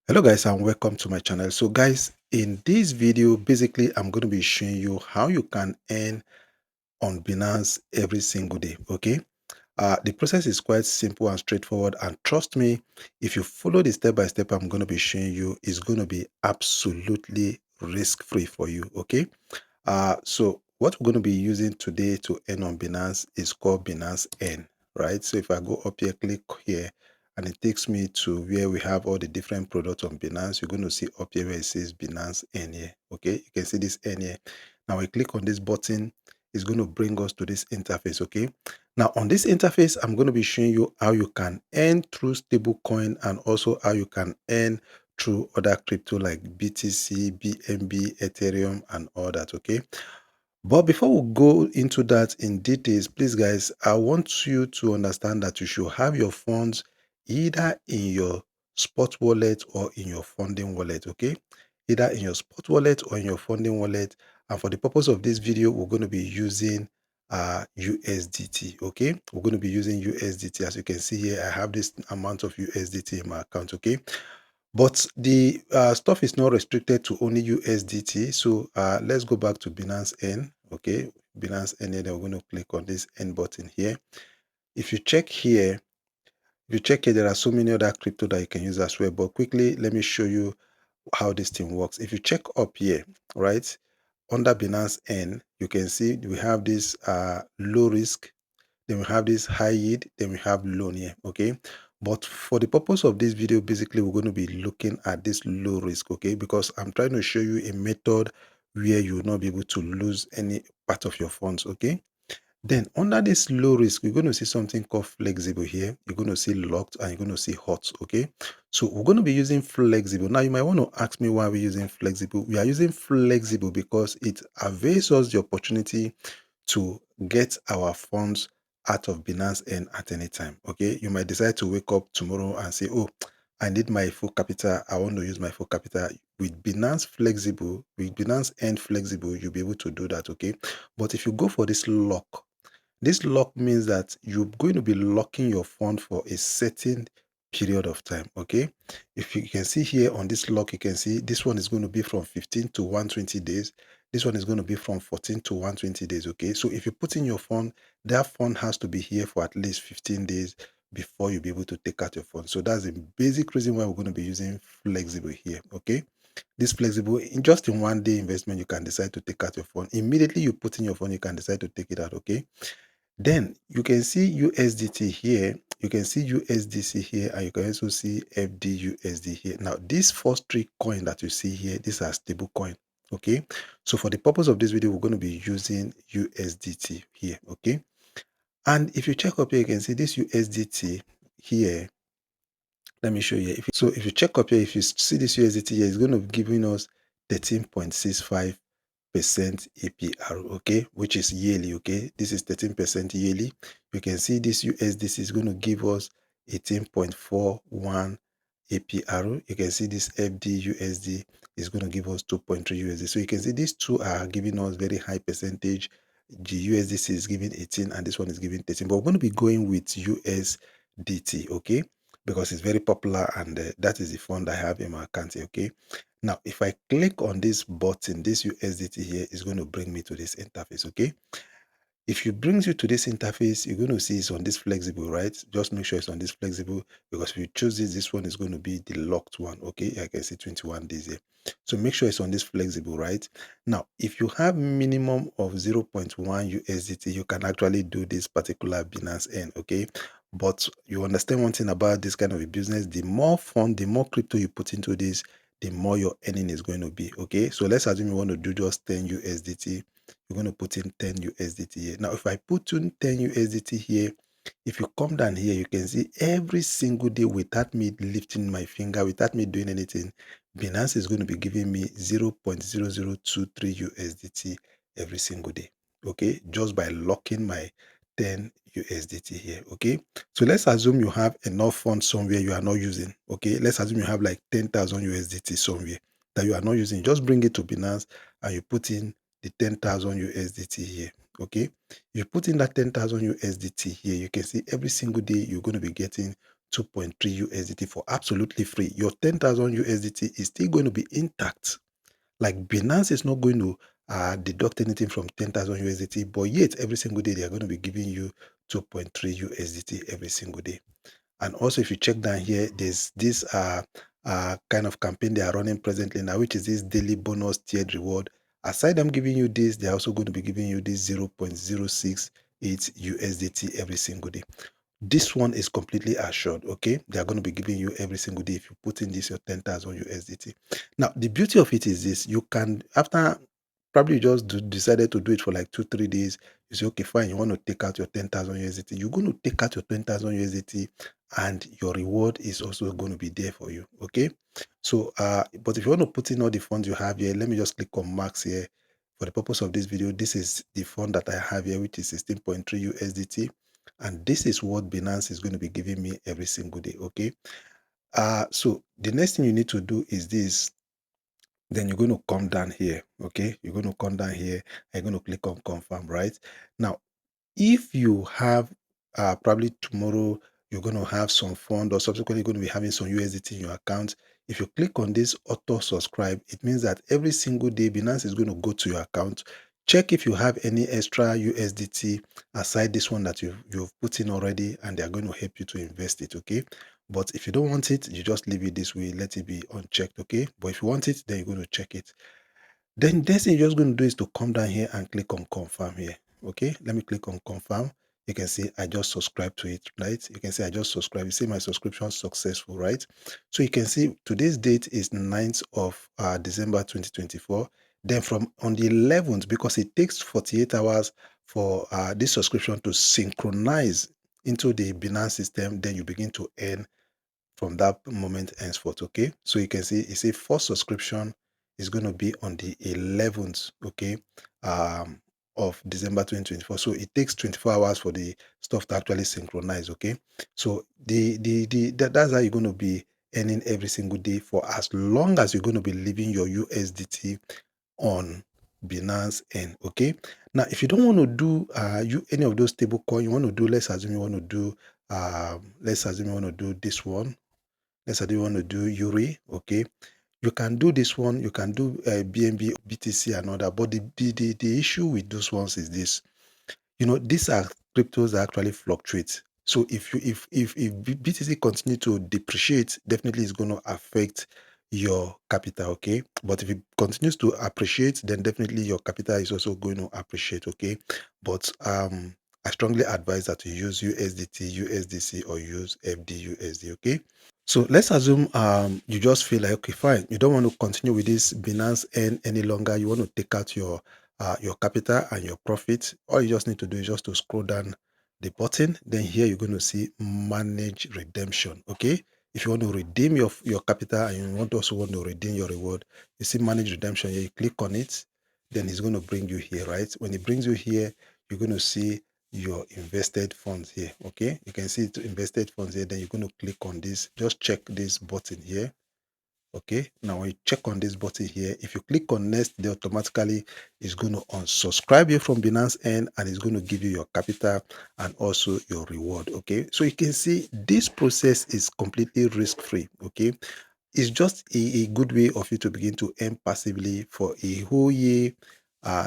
Hello guys and welcome to my channel. So guys, in this video basically I'm going to be showing you how you can earn on Binance every single day. Okay, the process is quite simple and straightforward, and trust me, if you follow the step by step I'm going to be showing you, it's going to be absolutely risk free for you. Okay, so what we're going to be using today to earn on Binance is called Binance Earn, right? So if I go up here, click here, and it takes me to where we have all the different products on Binance. You're going to see up here where it says Binance Earn here. Okay, you can see this Earn here. Now we click on this button, it's going to bring us to this interface. Okay, now on this interface, I'm going to be showing you how you can earn through stable coin and also how you can earn through other crypto like BTC, BNB, Ethereum, and all that. Okay. But before we go into that in details, please, guys, I want you to understand that you should have your funds either in your spot wallet or in your funding wallet. Okay. Either in your spot wallet or in your funding wallet. And for the purpose of this video, we're going to be using USDT. Okay. We're going to be using USDT. As you can see here, I have this amount of USDT in my account. Okay. But the stuff is not restricted to only USDT. So let's go back to Binance N. Okay, Binance N, and then we're going to click on this N button here. If you check here, there are so many other crypto that you can use as well. But quickly, let me show you how this thing works. If you check up here, right, under Binance N, you can see we have this low risk, then we have this high yield, then we have loan here. Okay, but for the purpose of this video, basically we're going to be looking at this low risk. Okay, because I'm trying to show you a method where you will not be able to lose any part of your funds. Okay, then under this low risk, you're going to see something called flexible here. You're going to see locked and you're going to see hot. Okay, so we're going to be using flexible. Now you might want to ask me why we're using flexible. We are using flexible because it avails us the opportunity to get our funds out of Binance Earn at any time. Okay, you might decide to wake up tomorrow and say, oh, I need my full capital. I want to use my full capital. With Binance Flexible, with Binance Earn Flexible, you'll be able to do that. Okay, but if you go for this lock means that you're going to be locking your fund for a certain period of time. Okay, if you can see here on this lock, you can see this one is going to be from 15 to 120 days. This one is going to be from 14 to 120 days. Okay, so if you put in your fund, that fund has to be here for at least 15 days before you'll be able to take out your fund. So that's the basic reason why we're going to be using flexible here. Okay, this flexible, in just in 1 day investment, you can decide to take out your fund. Immediately you put in your fund, you can decide to take it out. Okay, then you can see USDT here, you can see USDC here, and you can also see FDUSD here. Now, these first three coins that you see here, these are stable coin. Okay, so for the purpose of this video, we're going to be using USDT here. Okay, and if you check up here, you can see this USDT here. Let me show you. If you check up here, if you see this USDT here, it's going to be giving us 13.65% APR, okay, which is yearly. Okay, this is 13% yearly. You can see this USDC is going to give us 18.41 APR. You can see this FDUSD is going to give us 2.3 USD. So you can see these two are giving us very high percentage. The USDC is giving 18 and this one is giving 13, but we're going to be going with USDT, okay, because it's very popular, and that is the fund I have in my account here. Okay, now if I click on this button, this USDT here is going to bring me to this interface. Okay, if it brings you to this interface, you're going to see it's on this flexible, right? Just make sure it's on this flexible, because if you choose this one is going to be the locked one. Okay, I can see 21 days here. So make sure it's on this flexible, right? Now, if you have minimum of 0.1 USDT, you can actually do this particular Binance Earn. Okay, but you understand one thing about this kind of a business: the more fund, the more crypto you put into this, the more your earning is going to be. Okay, so let's assume you want to do just 10 USDT. You're going to put in 10 USDT here. Now, if I put in 10 USDT here, if you come down here, you can see every single day, without me lifting my finger, without me doing anything, Binance is going to be giving me 0.0023 USDT every single day. Okay, just by locking my 10 USDT here. Okay, so let's assume you have enough funds somewhere you are not using. Okay, let's assume you have like 10,000 USDT somewhere that you are not using. Just bring it to Binance and you put in the 10,000 USDT here. Okay, you put in that 10,000 USDT here, you can see every single day you're going to be getting 2.3 USDT for absolutely free. Your 10,000 USDT is still going to be intact. Like Binance is not going to deduct anything from 10,000 USDT, but yet every single day they are going to be giving you 2.3 USDT every single day. And also, if you check down here, there's this kind of campaign they are running presently now, which is this daily bonus tiered reward. Aside them giving you this, they're also going to be giving you this 0.068 USDT every single day. This one is completely assured, okay? They are going to be giving you every single day if you put in this your 10,000 USDT. Now, the beauty of it is this: you can, after probably you just decided to do it for like 2-3 days, you say, okay, fine, you want to take out your 10,000 USDT. You're going to take out your 10,000 USDT, and your reward is also going to be there for you, okay? So, but if you want to put in all the funds you have here, let me just click on max here. For the purpose of this video, this is the fund that I have here, which is 16.3 USDT. And this is what Binance is going to be giving me every single day, okay? So the next thing you need to do is this. Then you're going to come down here, okay? You're going to come down here and you're going to click on confirm, right? Now, if you have probably tomorrow you're going to have some fund, or subsequently you're going to be having some USDT in your account, if you click on this auto subscribe, it means that every single day Binance is going to go to your account, check if you have any extra USDT aside this one that you've put in already, and they're going to help you to invest it, okay? But if you don't want it, you just leave it this way, let it be unchecked, okay? But if you want it, then you're going to check it. Then next thing you're just going to do is to come down here and click on confirm here. Okay, let me click on confirm. You can see I just subscribed to it, right? You can see I just subscribed. You see my subscription successful, right? So you can see today's date is 9th of December 2024. Then from on the 11th, because it takes 48 hours for this subscription to synchronize into the Binance system, then you begin to earn from that moment henceforth, okay? So you can see it's a first subscription is going to be on the 11th, okay, of December 2024. So it takes 24 hours for the stuff to actually synchronize, okay? So that's how you're going to be earning every single day for as long as you're going to be leaving your USDT on Binance Earn, okay? Now, if you don't want to do any of those stable coin, you want to do, let's assume you want to do this one. Let's say you want to do Yuri, okay? You can do this one, you can do BNB, BTC, and all that. But the issue with those ones is this: these are cryptos that actually fluctuate. So if BTC continue to depreciate, definitely it's going to affect your capital, okay? But if it continues to appreciate, then definitely your capital is also going to appreciate, okay? But I strongly advise that you use USDT, USDC, or use FDUSD, okay? So let's assume you just feel like, okay, fine, you don't want to continue with this Binance Earn any longer. You want to take out your capital and your profit. All you just need to do is just to scroll down the button. Then here you're going to see manage redemption. Okay. If you want to redeem your capital and you also want to redeem your reward, you see manage redemption here. You click on it, then it's going to bring you here, right? When it brings you here, you're going to see your invested funds here. Okay, you can see the invested funds here. Then you're going to click on this, just check this button here. Okay, now when you check on this button here, if you click on next, they automatically is going to unsubscribe you from Binance Earn, and it's going to give you your capital and also your reward. Okay, so you can see this process is completely risk free. Okay, it's just a good way of you to begin to earn passively for a whole year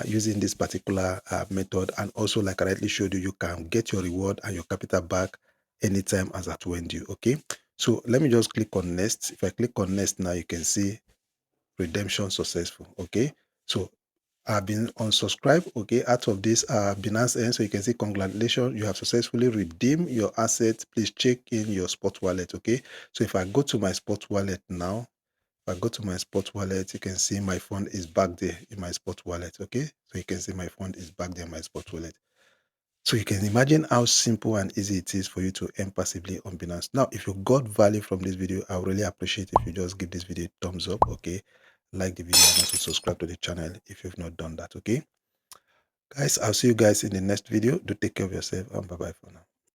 using this particular method. And also, like I rightly showed you, you can get your reward and your capital back anytime as at when due. Okay, so let me just click on next. If I click on next now, you can see redemption successful. Okay, so I've been unsubscribed, okay, out of this Binance Earn. So you can see, congratulations, you have successfully redeemed your assets. Please check in your spot wallet, okay? So if I go to my spot wallet now, if I go to my spot wallet, you can see my fund is back there in my spot wallet, okay? So you can see my fund is back there in my spot wallet. So you can imagine how simple and easy it is for you to earn passively on Binance. Now, if you got value from this video, I would really appreciate if you just give this video a thumbs up, okay? Like the video and also subscribe to the channel if you've not done that, okay? Guys, I'll see you guys in the next video. Do take care of yourself and bye-bye for now.